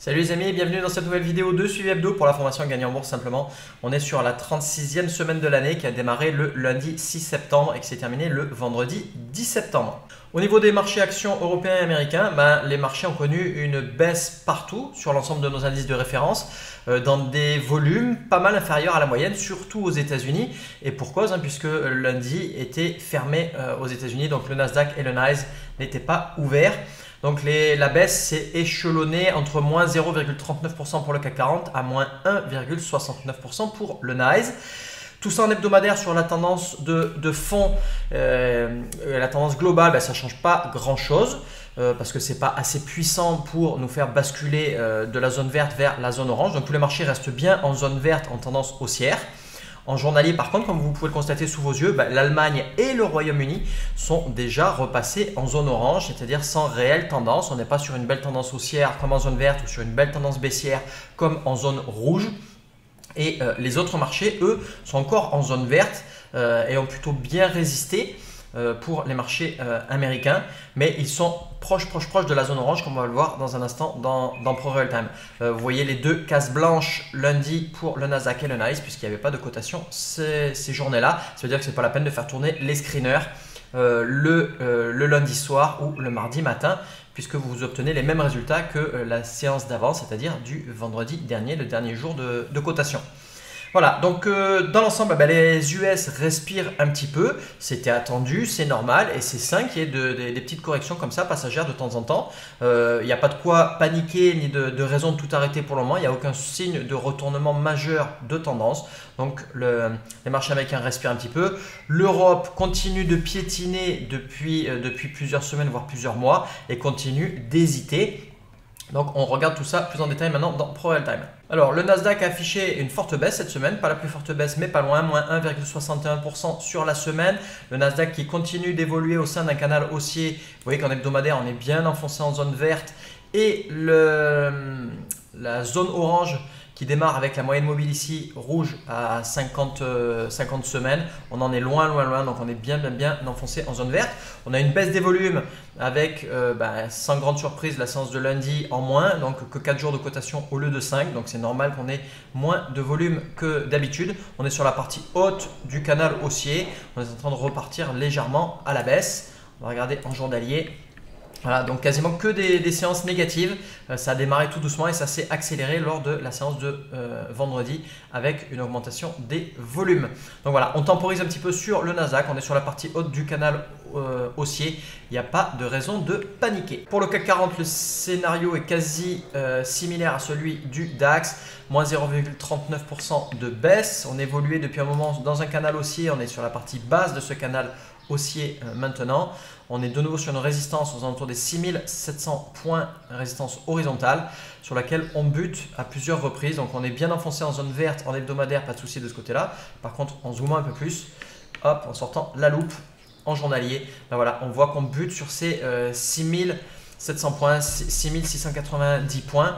Salut les amis et bienvenue dans cette nouvelle vidéo de suivi hebdo pour la formation Gagner en bourse simplement. On est sur la 36e semaine de l'année qui a démarré le lundi 6 septembre et qui s'est terminée le vendredi 10 septembre. Au niveau des marchés actions européens et américains, les marchés ont connu une baisse partout sur l'ensemble de nos indices de référence dans des volumes pas mal inférieurs à la moyenne, surtout aux États-Unis. Et pour cause, puisque lundi était fermé aux États-Unis, donc le Nasdaq et le NYSE n'étaient pas ouverts. Donc la baisse s'est échelonnée entre moins 0,39% pour le CAC 40 à moins 1,69% pour le NYSE. Tout ça en hebdomadaire sur la tendance de fond, la tendance globale, ça ne change pas grand chose parce que ce n'est pas assez puissant pour nous faire basculer de la zone verte vers la zone orange. Donc tous les marchés restent bien en zone verte en tendance haussière. En journalier, par contre, comme vous pouvez le constater sous vos yeux, l'Allemagne et le Royaume-Uni sont déjà repassés en zone orange, c'est-à-dire sans réelle tendance. On n'est pas sur une belle tendance haussière comme en zone verte ou sur une belle tendance baissière comme en zone rouge. Et les autres marchés, eux, sont encore en zone verte et ont plutôt bien résisté pour les marchés américains, mais ils sont proches de la zone orange comme on va le voir dans un instant dans Pro Real Time. Vous voyez les deux cases blanches lundi pour le Nasdaq et le NYSE puisqu'il n'y avait pas de cotation ces journées-là. Ça veut dire que ce n'est pas la peine de faire tourner les screeners le lundi soir ou le mardi matin puisque vous obtenez les mêmes résultats que la séance d'avant, c'est-à-dire du vendredi dernier, le dernier jour de cotation. Voilà, donc dans l'ensemble, les US respirent un petit peu, c'était attendu, c'est normal et c'est sain qu'il y ait des petites corrections comme ça, passagères de temps en temps. Il n'y a pas de quoi paniquer ni de raison de tout arrêter pour le moment, il n'y a aucun signe de retournement majeur de tendance. Donc les marchés américains respirent un petit peu. L'Europe continue de piétiner depuis plusieurs semaines, voire plusieurs mois et continue d'hésiter. Donc on regarde tout ça plus en détail maintenant dans Pro Real Time. Alors le Nasdaq a affiché une forte baisse cette semaine, pas la plus forte baisse mais pas loin, moins 1,61% sur la semaine. Le Nasdaq qui continue d'évoluer au sein d'un canal haussier. Vous voyez qu'en hebdomadaire on est bien enfoncé en zone verte et la zone orange qui démarre avec la moyenne mobile ici rouge à 50 semaines. On en est loin, donc on est bien enfoncé en zone verte. On a une baisse des volumes avec, sans grande surprise, la séance de lundi en moins, donc que 4 jours de cotation au lieu de 5. Donc c'est normal qu'on ait moins de volume que d'habitude. On est sur la partie haute du canal haussier. On est en train de repartir légèrement à la baisse. On va regarder en journalier. Voilà, donc quasiment que des séances négatives. Ça a démarré tout doucement et ça s'est accéléré lors de la séance de vendredi avec une augmentation des volumes. Donc voilà, on temporise un petit peu sur le Nasdaq. On est sur la partie haute du canal haussier. Il n'y a pas de raison de paniquer. Pour le CAC 40, le scénario est quasi similaire à celui du DAX. Moins 0,39% de baisse. On évoluait depuis un moment dans un canal haussier. On est sur la partie basse de ce canal haussier maintenant. On est de nouveau sur une résistance aux alentours des 6700 points, résistance horizontale sur laquelle on bute à plusieurs reprises. Donc on est bien enfoncé en zone verte en hebdomadaire, pas de souci de ce côté-là. Par contre, en zoomant un peu plus, hop, en sortant la loupe en journalier, voilà, on voit qu'on bute sur ces 6700 points, 6690 points.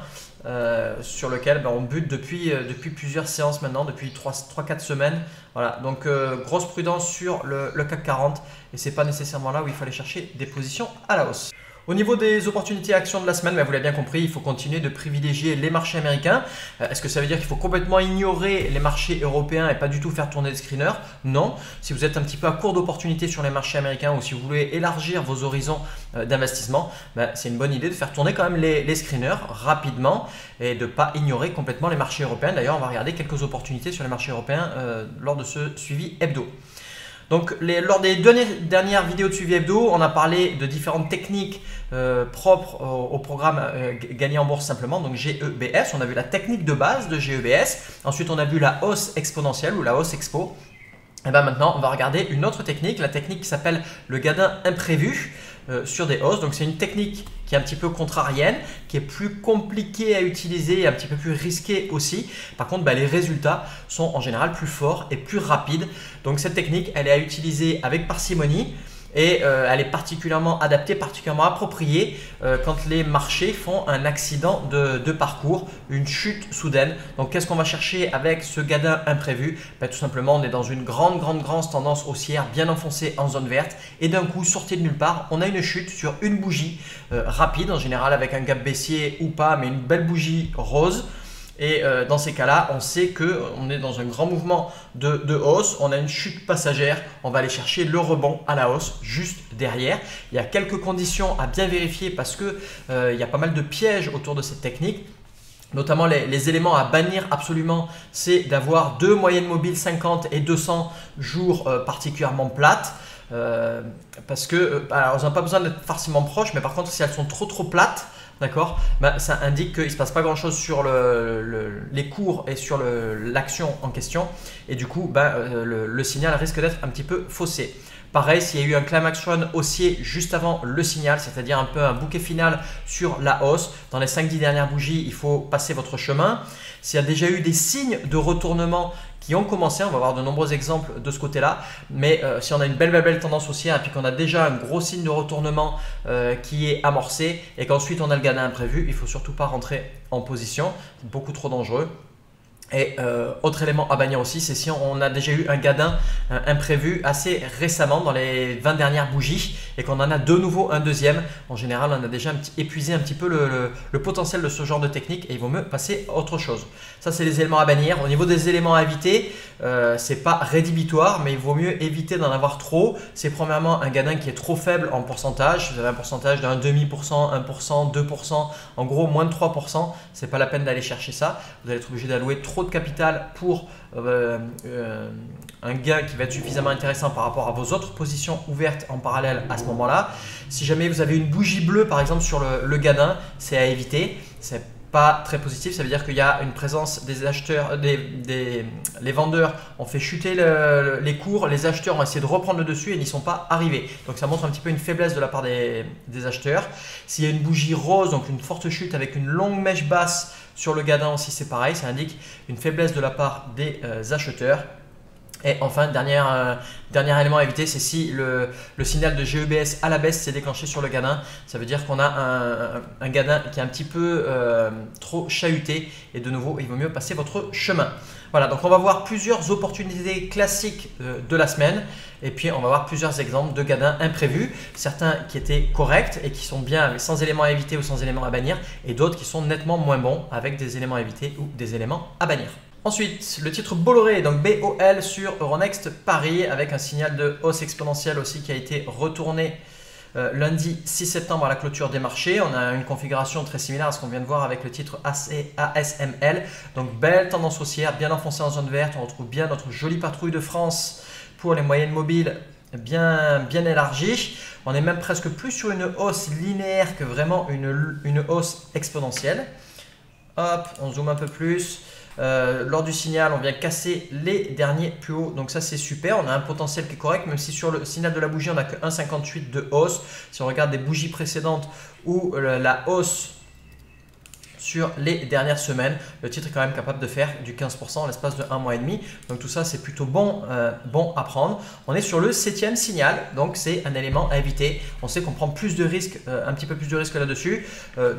Sur lequel on bute depuis plusieurs séances maintenant, depuis 3-4 semaines. Voilà, donc grosse prudence sur le CAC 40 et ce n'est pas nécessairement là où il fallait chercher des positions à la hausse. Au niveau des opportunités actions de la semaine, vous l'avez bien compris, il faut continuer de privilégier les marchés américains. Est-ce que ça veut dire qu'il faut complètement ignorer les marchés européens et pas du tout faire tourner des screeners? Non. Si vous êtes un petit peu à court d'opportunités sur les marchés américains ou si vous voulez élargir vos horizons d'investissement, c'est une bonne idée de faire tourner quand même les screeners rapidement et de ne pas ignorer complètement les marchés européens. D'ailleurs, on va regarder quelques opportunités sur les marchés européens lors de ce suivi hebdo. Donc lors des dernières vidéos de suivi hebdo, on a parlé de différentes techniques propres au programme Gagner en bourse simplement, donc GEBS. On a vu la technique de base de GEBS. Ensuite, on a vu la hausse exponentielle ou la hausse expo. Et maintenant, on va regarder une autre technique, la technique qui s'appelle le gadin imprévu sur des hausses. Donc c'est une technique qui est un petit peu contrarienne, qui est plus compliquée à utiliser et un petit peu plus risquée aussi. Par contre, les résultats sont en général plus forts et plus rapides. Donc cette technique, elle est à utiliser avec parcimonie. et elle est particulièrement adaptée, particulièrement appropriée quand les marchés font un accident de parcours, une chute soudaine. Donc qu'est-ce qu'on va chercher avec ce gadin imprévu? Ben, tout simplement, on est dans une grande tendance haussière bien enfoncée en zone verte et d'un coup, sorti de nulle part, on a une chute sur une bougie rapide, en général avec un gap baissier ou pas, mais une belle bougie rose. Et dans ces cas-là, on sait qu'on est dans un grand mouvement de hausse. On a une chute passagère. On va aller chercher le rebond à la hausse juste derrière. Il y a quelques conditions à bien vérifier parce que il y a pas mal de pièges autour de cette technique. Notamment les éléments à bannir absolument, c'est d'avoir deux moyennes mobiles 50 et 200 jours particulièrement plates. Parce que, alors, elles n'ont pas besoin d'être forcément proches, mais par contre, si elles sont trop plates, d'accord, ben, ça indique qu'il ne se passe pas grand chose sur les cours et sur l'action en question. Et du coup, ben, le signal risque d'être un petit peu faussé. Pareil, s'il y a eu un climax run haussier juste avant le signal, c'est-à-dire un peu un bouquet final sur la hausse, dans les 5-10 dernières bougies, il faut passer votre chemin. S'il y a déjà eu des signes de retournement qui ont commencé, on va voir de nombreux exemples de ce côté-là, mais si on a une belle tendance haussière et puis qu'on a déjà un gros signe de retournement qui est amorcé et qu'ensuite on a le gain imprévu, il ne faut surtout pas rentrer en position, c'est beaucoup trop dangereux. Et autre élément à bannir aussi, c'est si on a déjà eu un gadin imprévu assez récemment dans les 20 dernières bougies et qu'on en a de nouveau un deuxième. En général, on a déjà épuisé un petit peu le potentiel de ce genre de technique et il vaut mieux passer à autre chose. Ça, c'est les éléments à bannir. Au niveau des éléments à éviter, c'est pas rédhibitoire, mais il vaut mieux éviter d'en avoir trop. C'est premièrement un gadin qui est trop faible en pourcentage. Vous avez un pourcentage d'un demi %, 1%, 2%, en gros moins de 3%. C'est pas la peine d'aller chercher ça. Vous allez être obligé d'allouer trop de capital pour un gain qui va être suffisamment intéressant par rapport à vos autres positions ouvertes en parallèle à ce moment-là. Si jamais vous avez une bougie bleue par exemple sur le gadin, c'est à éviter. C'est pas très positif, ça veut dire qu'il y a une présence des acheteurs, les vendeurs ont fait chuter les cours, les acheteurs ont essayé de reprendre le dessus et n'y sont pas arrivés. Donc ça montre un petit peu une faiblesse de la part des acheteurs. S'il y a une bougie rose, donc une forte chute avec une longue mèche basse sur le gadin aussi, c'est pareil, ça indique une faiblesse de la part des acheteurs. Et enfin, dernier élément à éviter, c'est si le signal de GEBS à la baisse s'est déclenché sur le gadin. Ça veut dire qu'on a un gadin qui est un petit peu trop chahuté et de nouveau, il vaut mieux passer votre chemin. Voilà, donc on va voir plusieurs opportunités classiques de la semaine et puis on va voir plusieurs exemples de gadins imprévus. Certains qui étaient corrects et qui sont bien mais sans éléments à éviter ou sans éléments à bannir et d'autres qui sont nettement moins bons avec des éléments à éviter ou des éléments à bannir. Ensuite, le titre Bolloré, donc BOL sur Euronext Paris avec un signal de hausse exponentielle aussi qui a été retourné lundi 6 septembre à la clôture des marchés. On a une configuration très similaire à ce qu'on vient de voir avec le titre ASML. Donc belle tendance haussière, bien enfoncée en zone verte. On retrouve bien notre jolie patrouille de France pour les moyennes mobiles bien élargie. On est même presque plus sur une hausse linéaire que vraiment une hausse exponentielle. Hop, on zoome un peu plus. Lors du signal, on vient casser les derniers plus hauts. Donc ça, c'est super. On a un potentiel qui est correct, même si sur le signal de la bougie, on n'a que 1,58 de hausse. Si on regarde des bougies précédentes où la hausse sur les dernières semaines, le titre est quand même capable de faire du 15% en l'espace de 1 mois et demi. Donc tout ça, c'est plutôt bon à prendre. On est sur le 7e signal, donc c'est un élément à éviter. On sait qu'on prend plus de risques, un petit peu plus de risques là-dessus.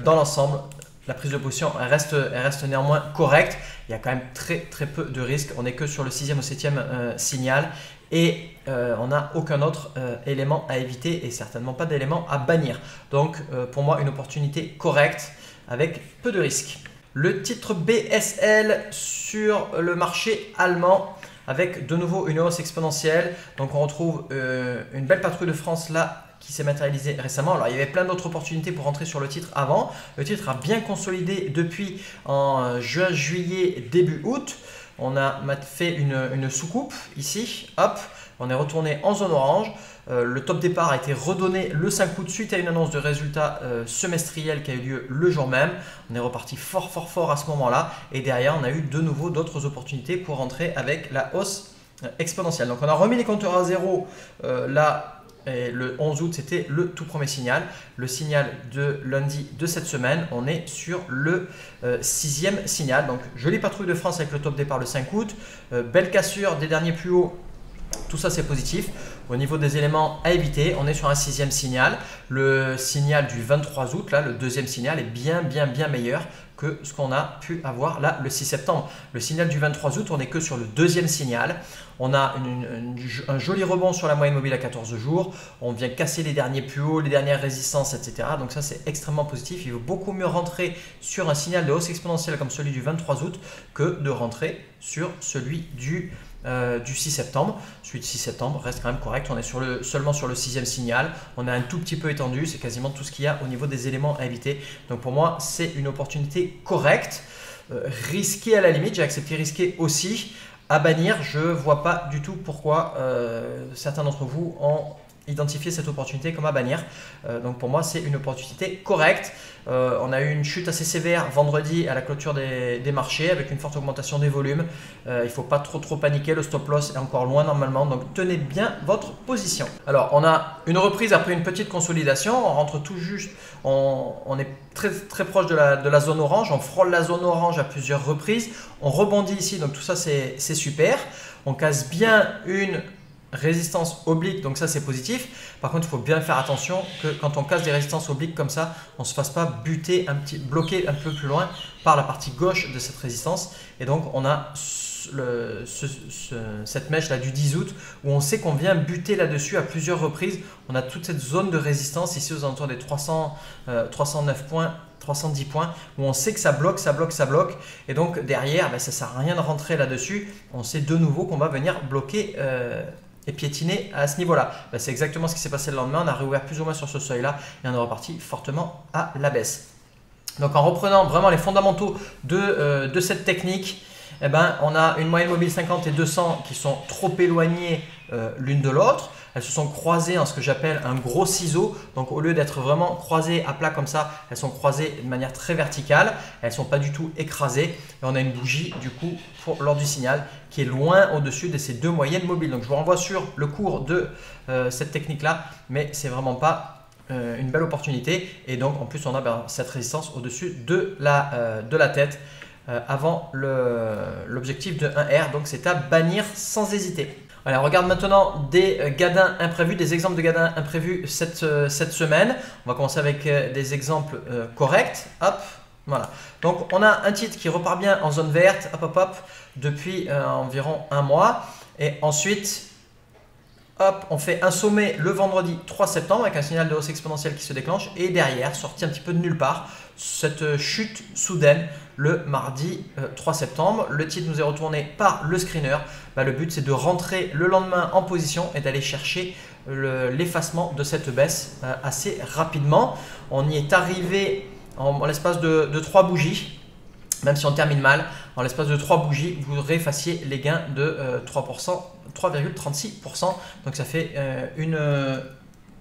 Dans l'ensemble, la prise de position elle reste néanmoins correcte. Il y a quand même très peu de risques. On n'est que sur le 6e ou 7e signal et on n'a aucun autre élément à éviter et certainement pas d'élément à bannir. Donc pour moi, une opportunité correcte avec peu de risques. Le titre BSL sur le marché allemand avec de nouveau une hausse exponentielle. Donc on retrouve une belle patrouille de France là qui s'est matérialisé récemment. Alors, il y avait plein d'autres opportunités pour rentrer sur le titre avant. Le titre a bien consolidé depuis en juin, juillet, début août. On a fait une soucoupe ici. Hop, on est retourné en zone orange. Le top départ a été redonné le 5 août suite à une annonce de résultats semestriels qui a eu lieu le jour même. On est reparti fort à ce moment-là. Et derrière, on a eu de nouveau d'autres opportunités pour rentrer avec la hausse exponentielle. Donc, on a remis les compteurs à zéro là. Et le 11 août, c'était le tout premier signal. Le signal de lundi de cette semaine, on est sur le 6e signal. Donc, jolie patrouille de France avec le top départ le 5 août. Belle cassure des derniers plus hauts Tout ça, c'est positif. Au niveau des éléments à éviter, on est sur un 6e signal. Le signal du 23 août, là, le deuxième signal, est bien meilleur que ce qu'on a pu avoir là le 6 septembre. Le signal du 23 août, on n'est que sur le deuxième signal. On a un joli rebond sur la moyenne mobile à 14 jours. On vient casser les derniers plus hauts, les dernières résistances, etc. Donc ça, c'est extrêmement positif. Il vaut beaucoup mieux rentrer sur un signal de hausse exponentielle comme celui du 23 août que de rentrer sur celui du 6 septembre. Celui de 6 septembre reste quand même correct. On est seulement sur le 6e signal. On a un tout petit peu étendu. C'est quasiment tout ce qu'il y a au niveau des éléments à éviter. Donc pour moi, c'est une opportunité correcte. Risquée à la limite. J'ai accepté risqué aussi. À bannir, je ne vois pas du tout pourquoi certains d'entre vous ont identifié cette opportunité comme à bannir. Donc pour moi, c'est une opportunité correcte. On a eu une chute assez sévère vendredi à la clôture des marchés avec une forte augmentation des volumes. Il ne faut pas trop paniquer. Le stop loss est encore loin normalement. Donc tenez bien votre position. Alors on a une reprise après une petite consolidation. On rentre tout juste. On est très proche de la zone orange. On frôle la zone orange à plusieurs reprises. On rebondit ici. Donc tout ça, c'est super. On casse bien une résistance oblique, donc ça c'est positif. Par contre, il faut bien faire attention que quand on casse des résistances obliques comme ça, on ne se fasse pas bloquer un peu plus loin par la partie gauche de cette résistance. Et donc on a cette mèche là du 10 août où on sait qu'on vient buter là-dessus à plusieurs reprises. On a toute cette zone de résistance ici aux alentours des 309 points. 310 points où on sait que ça bloque et donc derrière ça ne sert à rien de rentrer là-dessus. On sait de nouveau qu'on va venir bloquer et piétiner à ce niveau-là. C'est exactement ce qui s'est passé le lendemain. On a réouvert plus ou moins sur ce seuil-là et on est reparti fortement à la baisse. Donc en reprenant vraiment les fondamentaux de cette technique, on a une moyenne mobile 50 et 200 qui sont trop éloignées l'une de l'autre. Elles se sont croisées en ce que j'appelle un gros ciseau. Donc au lieu d'être vraiment croisées à plat comme ça, elles sont croisées de manière très verticale. Elles ne sont pas du tout écrasées. Et on a une bougie du coup lors du signal qui est loin au-dessus de ces deux moyennes mobiles. Donc je vous renvoie sur le cours de cette technique-là, mais c'est vraiment pas une belle opportunité. Et donc en plus on a cette résistance au-dessus de la tête avant l'objectif de 1R. Donc c'est à bannir sans hésiter. Allez, on regarde maintenant des gadins imprévus, des exemples de gadins imprévus cette semaine. On va commencer avec des exemples corrects. Hop, voilà. Donc, on a un titre qui repart bien en zone verte, hop, depuis environ un mois. Et ensuite, hop, on fait un sommet le vendredi 3 septembre avec un signal de hausse exponentielle qui se déclenche. Et derrière, sorti un petit peu de nulle part, cette chute soudaine le mardi 3 septembre. Le titre nous est retourné par le screener. Le but, c'est de rentrer le lendemain en position et d'aller chercher l'effacement de cette baisse assez rapidement. On y est arrivé en l'espace de 3 bougies. Même si on termine mal, en l'espace de 3 bougies, vous réfaciez les gains de 3%, 3,36%. Donc ça fait une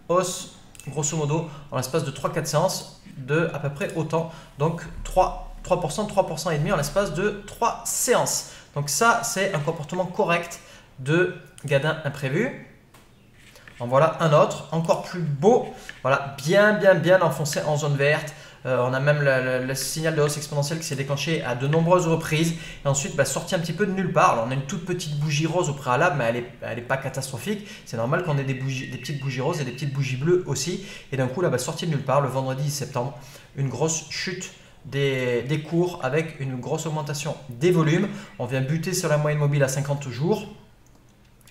hausse, grosso modo, en l'espace de 3-4 séances de à peu près autant. Donc 3% et demi en l'espace de 3 séances. Donc ça, c'est un comportement correct de gadin imprévu. En voilà un autre, encore plus beau. Voilà, bien enfoncé en zone verte. On a même le signal de hausse exponentielle qui s'est déclenché à de nombreuses reprises. Et ensuite, sorti un petit peu de nulle part. Alors, on a une toute petite bougie rose au préalable, mais elle est pas catastrophique. C'est normal qu'on ait des petites bougies roses et des petites bougies bleues aussi. Et d'un coup, là, sorti de nulle part, le vendredi 10 septembre, une grosse chute des cours avec une grosse augmentation des volumes. On vient buter sur la moyenne mobile à 50 jours.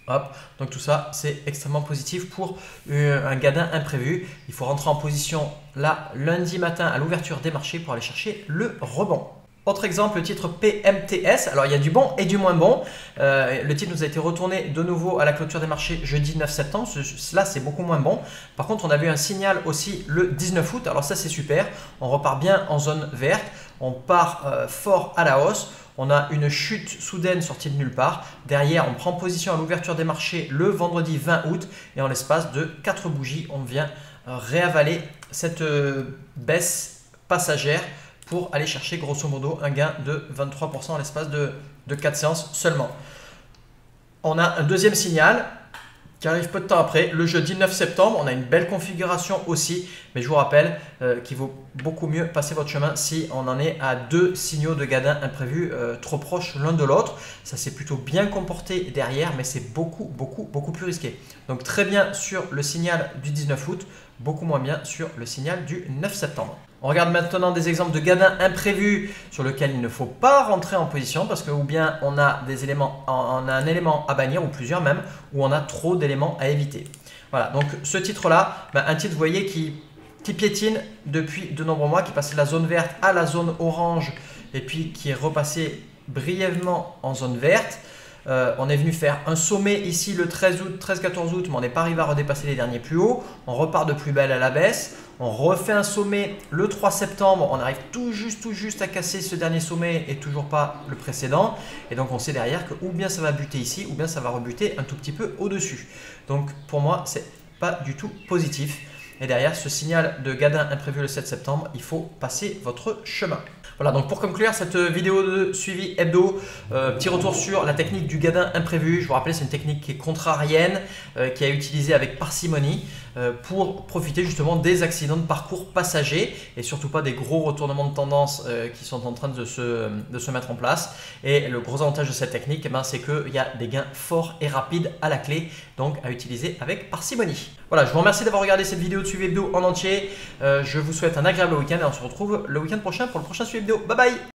Hop, donc tout ça, c'est extrêmement positif pour un gadin imprévu. Il faut rentrer en position là lundi matin à l'ouverture des marchés pour aller chercher le rebond. Autre exemple, le titre PMTS. Alors, il y a du bon et du moins bon. Le titre nous a été retourné de nouveau à la clôture des marchés jeudi 9 septembre. Là, c'est beaucoup moins bon. Par contre, on avait un signal aussi le 19 août. Alors ça, c'est super. On repart bien en zone verte. On part fort à la hausse. On a une chute soudaine sortie de nulle part. Derrière, on prend position à l'ouverture des marchés le vendredi 20 août. Et en l'espace de 4 bougies, on vient réavaler cette baisse passagère pour aller chercher grosso modo un gain de 23% en l'espace de 4 séances seulement. On a un deuxième signal qui arrive peu de temps après, le jeudi 9 septembre. On a une belle configuration aussi, mais je vous rappelle qu'il vaut beaucoup mieux passer votre chemin si on en est à 2 signaux de Gadin imprévus trop proches l'un de l'autre. Ça s'est plutôt bien comporté derrière, mais c'est beaucoup plus risqué. Donc très bien sur le signal du 19 août, beaucoup moins bien sur le signal du 9 septembre. On regarde maintenant des exemples de Gadin imprévus sur lesquels il ne faut pas rentrer en position parce que ou bien on a un élément à bannir ou plusieurs même, ou on a trop d'éléments à éviter. Voilà, donc ce titre-là, un titre vous voyez qui piétine depuis de nombreux mois, qui passait de la zone verte à la zone orange et puis qui est repassé brièvement en zone verte. On est venu faire un sommet ici le 13-14 août, mais on n'est pas arrivé à redépasser les derniers plus hauts. On repart de plus belle à la baisse. On refait un sommet le 3 septembre. On arrive tout juste à casser ce dernier sommet et toujours pas le précédent. Et donc on sait derrière que ou bien ça va buter ici, ou bien ça va rebuter un tout petit peu au-dessus. Donc pour moi, c'est pas du tout positif. Et derrière ce signal de Gadin imprévu le 7 septembre, il faut passer votre chemin. Voilà, donc pour conclure cette vidéo de suivi hebdo, petit retour sur la technique du Gadin imprévu. Je vous rappelle, c'est une technique qui est contrarienne, qui est utilisée avec parcimonie pour profiter justement des accidents de parcours passagers et surtout pas des gros retournements de tendance qui sont en train de se mettre en place. Et le gros avantage de cette technique, c'est qu'il y a des gains forts et rapides à la clé, donc à utiliser avec parcimonie. Voilà, je vous remercie d'avoir regardé cette vidéo de suivi hebdo en entier. Je vous souhaite un agréable week-end et on se retrouve le week-end prochain pour le prochain suivi hebdo. Bye bye!